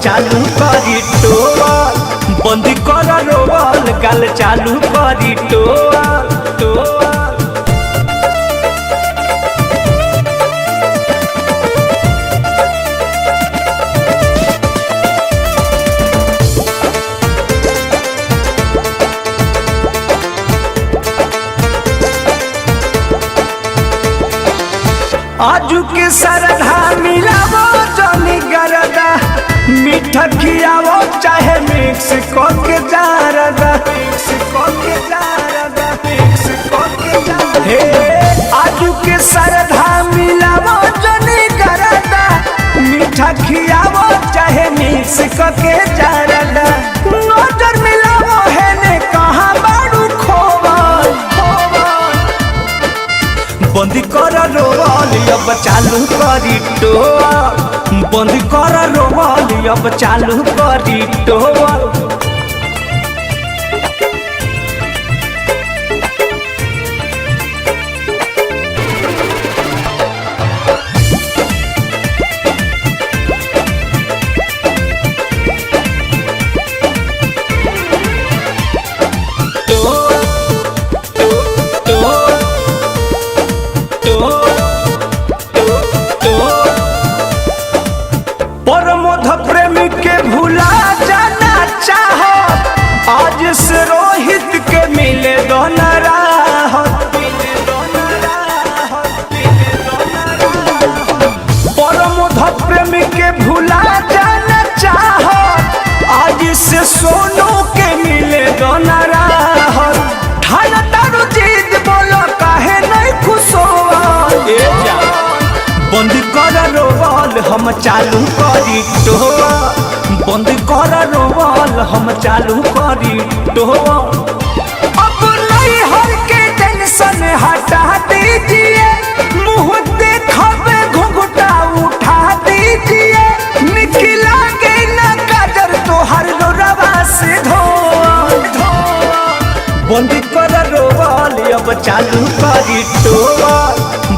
चालू करी टोल, बंदी कर रोवल गाल चालू करी टोल टोल। आजू के सरधा मिलावो जनी गरदा, मीठा खियावो चाहे मिक्स करके जारदा, मिक्स करके जारदा, मिक्स करके जारदा। हे आजू के सरधा मिलावो जनी गरदा, मीठा खियावो चाहे मिक्स करके जारदा। नजर मिलावो है ने कहाँ बाड़ू खोवल खोवल, बंदी कर रोवल अब चालू करी टोल, बंदी कर रोवल अब चालू करी टोल। परमोध प्रेमी के भुला जाना चाहो, आज से रोहित के मिले दोना राहत, मिले दोना राहत, मिले दोना राहत। परमोध प्रेमी के भुला जाना चाहो, आज से सोनू के मिले दोना राहत। ठाना तारू जीत बोलो काहे नहीं खुश होवा, बंदी कर रोवल हम चालू करी टोल, बंदी कर रोवल हम चालू करी टोल। अब नहीं हर के टेंशन हटा दीजिए, मुँह देखबे घुंघटा उठा दीजिए, निकला के न काजर तोहर लोरवा से धोल धोल। बंदी कर रोवल अब चालू करी टोल,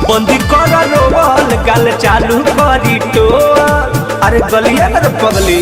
बंदी कर रोवल गाल चालू करी टोल। अरे गलिया कर पगली।